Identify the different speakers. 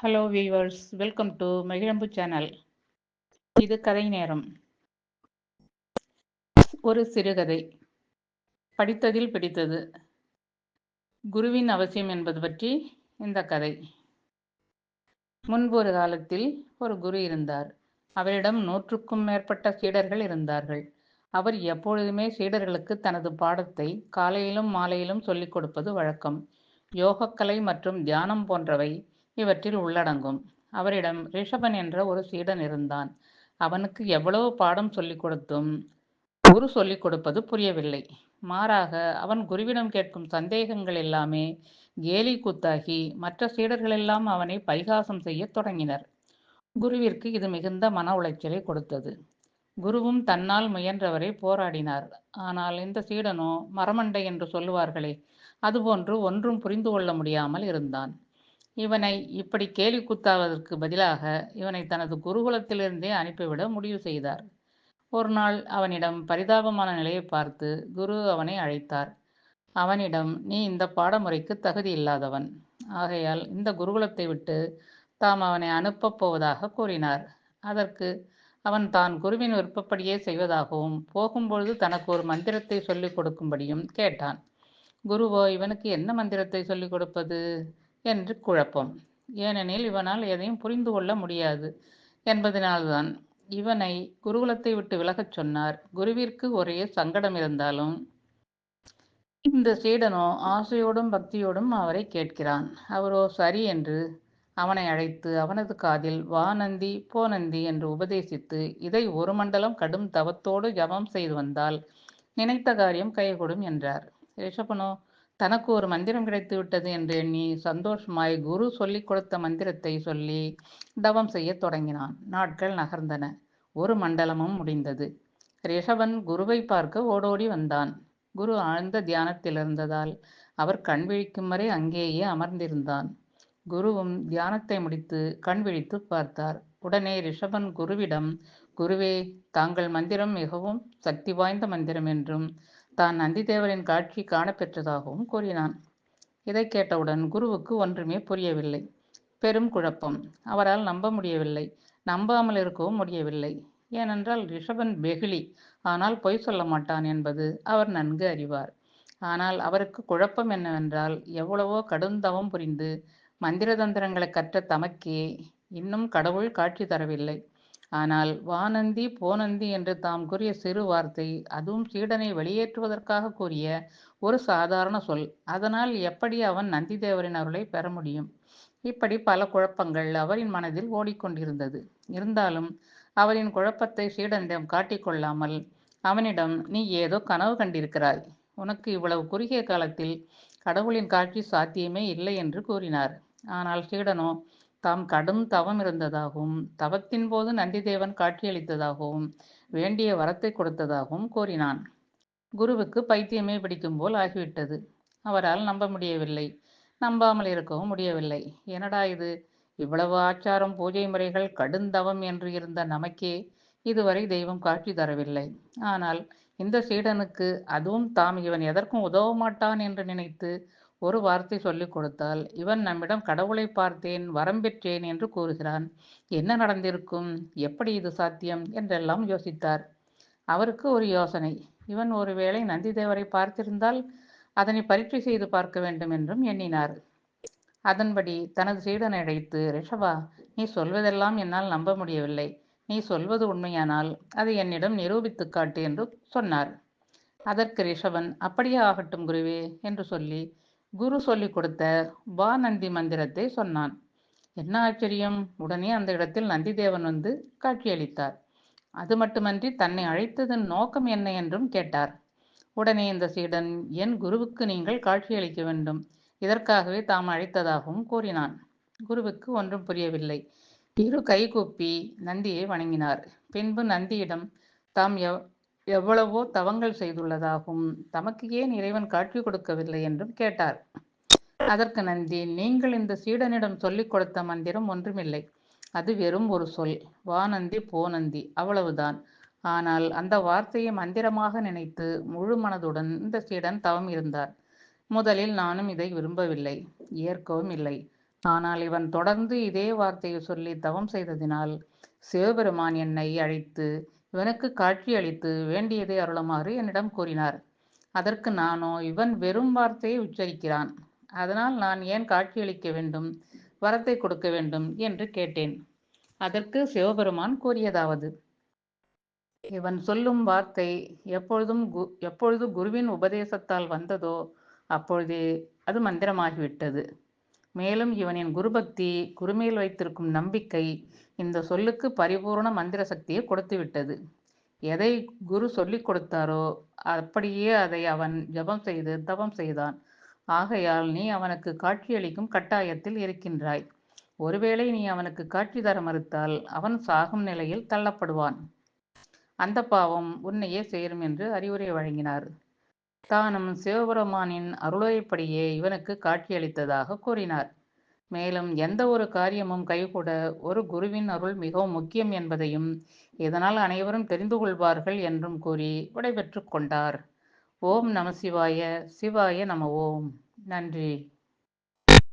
Speaker 1: Hello viewers, welcome to Magizhambu channel. இது கதை நேரம். ஒரு சிறுகதை. படித்ததில் பிடித்தது. குருவின் அவசியம் என்பது பற்றி இந்த கதை. முன்பு ஒரு காலத்தில் ஒரு குரு இருந்தார். அவரிடம் 100க்கும் மேற்பட்ட சீடர்கள் இருந்தார்கள். அவர் எப்பொழுதுமே சீடர்களுக்கு தனது பாடத்தை காலையிலும் மாலையிலும் சொல்லிக் கொடுப்பது வழக்கம். யோகக்கலை மற்றும் தியானம் போன்றவை இவற்றில் உள்ளடங்கும். அவரிடம் ரிஷபன் என்ற ஒரு சீடன் இருந்தான். அவனுக்கு எவ்வளவு பாடம் சொல்லிக் கொடுத்தும் குரு சொல்லிக் கொடுப்பது புரியவில்லை. மாறாக அவன் குருவிடம் கேட்கும் சந்தேகங்கள் எல்லாமே கேலி கூத்தாகி மற்ற சீடர்களெல்லாம் அவனை பரிகாசம் செய்யத் தொடங்கினர். குருவிற்கு இது மிகுந்த மன உளைச்சலை கொடுத்தது. குருவும் தன்னால் முயன்றவரை போராடினார். ஆனால் இந்த சீடனோ மரமண்டை என்று சொல்லுவார்களே, அதுபோன்று ஒன்றும் புரிந்து கொள்ள முடியாமல் இருந்தான். இவனை இப்படி கேலி கூத்தாவதற்கு பதிலாக இவனை தனது குருகுலத்திலிருந்தே அனுப்பிவிட முடிவு செய்தார். ஒரு நாள் அவனிடம் பரிதாபமான நிலையை பார்த்து குரு அவனை அழைத்தார். அவனிடம், நீ இந்த பாடமுறைக்கு தகுதி இல்லாதவன், ஆகையால் இந்த குருகுலத்தை விட்டு தாம் அவனை அனுப்பப் போவதாக கூறினார். அதற்கு அவன் தான் குருவின் விருப்பப்படியே செய்வதாகவும் போகும்பொழுது தனக்கு ஒரு மந்திரத்தை சொல்லிக் கொடுக்கும்படியும் கேட்டான். குருவோ இவனுக்கு என்ன மந்திரத்தை சொல்லிக் கொடுப்பது என்று குழப்பம். ஏனெனில் இவனால் எதையும் புரிந்து கொள்ள முடியாது என்பதனால்தான் இவனை குருகுலத்தை விட்டு விலகச் சொன்னார். குருவிற்கு ஒரே சங்கடம் இருந்தாலும் இந்த சீடனோ ஆசையோடும் பக்தியோடும் அவரை கேட்கிறான். அவரோ சரி என்று அவனை அழைத்து அவனது காதில் வா நந்தி போ நந்தி என்று உபதேசித்து, இதை ஒரு மண்டலம் கடும் தவத்தோடு ஜபம் செய்து வந்தால் நினைத்த காரியம் கைகூடும் என்றார். ரிஷபனோ தனக்கு ஒரு மந்திரம் கிடைத்து விட்டது என்று எண்ணி சந்தோஷமாய் குரு சொல்லிக் கொடுத்த மந்திரத்தை சொல்லி தவம் செய்ய தொடங்கினான். நாட்கள் நகர்ந்தன. ஒரு மண்டலமும் முடிந்தது. ரிஷபன் குருவை பார்க்க ஓடோடி வந்தான். குரு ஆழ்ந்த தியானத்தில் இருந்ததால் அவர் கண் விழிக்கும் வரை அங்கேயே அமர்ந்திருந்தான். குருவும் தியானத்தை முடித்து கண் விழித்து பார்த்தார். உடனே ரிஷபன் குருவிடம், குருவே, தாங்கள் மந்திரம் மிகவும் சக்தி வாய்ந்த மந்திரம் என்றும் தான் நந்திதேவரின் காட்சி காணப்பெற்றதாகவும் கூறினான். இதை கேட்டவுடன் குருவுக்கு ஒன்றுமே புரியவில்லை. பெரும் குழப்பம். அவரால் நம்ப முடியவில்லை. நம்பாமல் இருக்கவும் முடியவில்லை. ஏனென்றால் ரிஷபன் வெகுளி, ஆனால் பொய் சொல்ல மாட்டான் என்பது அவர் நன்கு அறிவார். ஆனால் அவருக்கு குழப்பம் என்னவென்றால், எவ்வளவோ கடுந்தவம் புரிந்து மந்திர தந்திரங்களை கற்ற தமக்கே இன்னும் கடவுள் காட்சி தரவில்லை. ஆனால் வானந்தி போனந்தி என்று தாம் கூறிய சிறு வார்த்தை, அதுவும் சீடனை வெளியேற்றுவதற்காக கூறிய ஒரு சாதாரண சொல், அதனால் எப்படி அவன் நந்திதேவரின் அருளை பெற முடியும்? இப்படி பல குழப்பங்கள் அவரின் மனதில் ஓடிக்கொண்டிருந்தது. இருந்தாலும் அவரின் குழப்பத்தை சீடனிடம் காட்டிக்கொள்ளாமல் அவனிடம், நீ ஏதோ கனவு கண்டிருக்கிறாய், உனக்கு இவ்வளவு குறுகிய காலத்தில் கடவுளின் காட்சி சாத்தியமே இல்லை என்று கூறினார். ஆனால் சீடனோ தாம் கடும் தவம் இருந்ததாகவும் தவத்தின் போது நந்திதேவன் காட்சியளித்ததாகவும் வேண்டிய வரத்தை கொடுத்ததாகவும் கூறினான். குருவுக்கு பைத்தியமே பிடிக்கும் போல் ஆகிவிட்டது. அவரால் நம்ப முடியவில்லை. நம்பாமல் இருக்கவும் முடியவில்லை. என்னடா இது, இவ்வளவு ஆச்சாரம் பூஜை முறைகள் கடுந்தவம் என்று இருந்த நமக்கே இதுவரை தெய்வம் காட்சி தரவில்லை. ஆனால் இந்த சீடனுக்கு, அதுவும் தாம் இவன் எதற்கும் உதவ மாட்டான் என்று நினைத்து ஒரு வார்த்தை சொல்லிக் கொடுத்தால் இவன் நம்மிடம் கடவுளை பார்த்தேன், வரம் பெற்றேன் என்று கூறுகிறான். என்ன நடந்திருக்கும்? எப்படி இது சாத்தியம் என்றெல்லாம் யோசித்தார். அவருக்கு ஒரு யோசனை. இவன் ஒருவேளை நந்திதேவரை பார்த்திருந்தால் அதனை பரீட்சை செய்து பார்க்க வேண்டும் என்றும் எண்ணினார். அதன்படி தனது சீடனை அழைத்து, ரிஷபா, நீ சொல்வதெல்லாம் என்னால் நம்ப முடியவில்லை. நீ சொல்வது உண்மையானால் அதை என்னிடம் நிரூபித்து காட்டு என்று சொன்னார். அதற்கு ரிஷபன், அப்படியே ஆகட்டும் குருவே என்று சொல்லி குரு சொல்லிக் கொடுத்த வா நந்தி மந்திரத்தை சொன்னான். என்ன ஆச்சரியம்! உடனே அந்த இடத்தில் நந்திதேவன் வந்து காட்சியளித்தார். அது மட்டுமன்றி தன்னை அழைத்ததன் நோக்கம் என்ன என்றும் கேட்டார். உடனே இந்த சீடன், என் குருவுக்கு நீங்கள் காட்சியளிக்க வேண்டும், இதற்காகவே தாம் அழைத்ததாகவும் கூறினான். குருவுக்கு ஒன்றும் புரியவில்லை. இரு கைகூப்பி நந்தியை வணங்கினார். பின்பு நந்தியிடம் தாம் எவ்வளவோ தவங்கள் செய்துள்ளதாகவும் தமக்கு ஏன் இறைவன் காட்சி கொடுக்கவில்லை என்றும் கேட்டார். அதற்கு நந்தி, நீங்கள் இந்த சீடனிடம் சொல்லிக் கொடுத்த மந்திரம் ஒன்றுமில்லை. அது வெறும் ஒரு சொல், வானந்தி போனந்தி, அவ்வளவுதான். ஆனால் அந்த வார்த்தையை மந்திரமாக நினைத்து முழு மனதுடன் இந்த சீடன் தவம் இருந்தார். முதலில் நானும் இதை விரும்பவில்லை, ஏற்கவும் இல்லை. ஆனால் இவன் தொடர்ந்து இதே வார்த்தையை சொல்லி தவம் செய்ததினால் சிவபெருமான் என்னை அழைத்து இவனுக்கு காட்சி அளித்து வேண்டியதை அருளுமாறு என்னிடம் கூறினார். அதற்கு நானோ, இவன் வெறும் வார்த்தையை உச்சரிக்கிறான், அதனால் நான் ஏன் காட்சியளிக்க வேண்டும், வரத்தை கொடுக்க வேண்டும் என்று கேட்டேன். அதற்கு சிவபெருமான் கூறியதாவது: இவன் சொல்லும் வார்த்தை எப்பொழுது குருவின் உபதேசத்தால் வந்ததோ அப்பொழுதே அது மந்திரமாகிவிட்டது. மேலும் இவனின் குருபக்தி, குருமேல் வைத்திருக்கும் நம்பிக்கை இந்த சொல்லுக்கு பரிபூர்ண மந்திர சக்தியை கொடுத்து விட்டது. எதை குரு சொல்லிக் கொடுத்தாரோ அப்படியே அதை அவன் ஜபம் செய்து தவம் செய்தான். ஆகையால் நீ அவனுக்கு காட்சியளிக்கும் கட்டாயத்தில் இருக்கின்றாய். ஒருவேளை நீ அவனுக்கு காட்சி தர மறுத்தால் அவன் சாகும் நிலையில் தள்ளப்படுவான். அந்த பாவம் உன்னையே சேரும் என்று அறிவுரை வழங்கினார். தானும் சிவபெருமானின் அருளுரைப்படியே இவனுக்கு காட்சியளித்ததாக கூறினார். மேலும் எந்த ஒரு காரியமும் கைகூட ஒரு குருவின் அருள் மிகவும் முக்கியம் என்பதையும் இதனால் அனைவரும் தெரிந்து கொள்வார்கள் என்றும் கூறி விடைபெற்று கொண்டார். ஓம் நம சிவாய. சிவாய நம ஓம். நன்றி.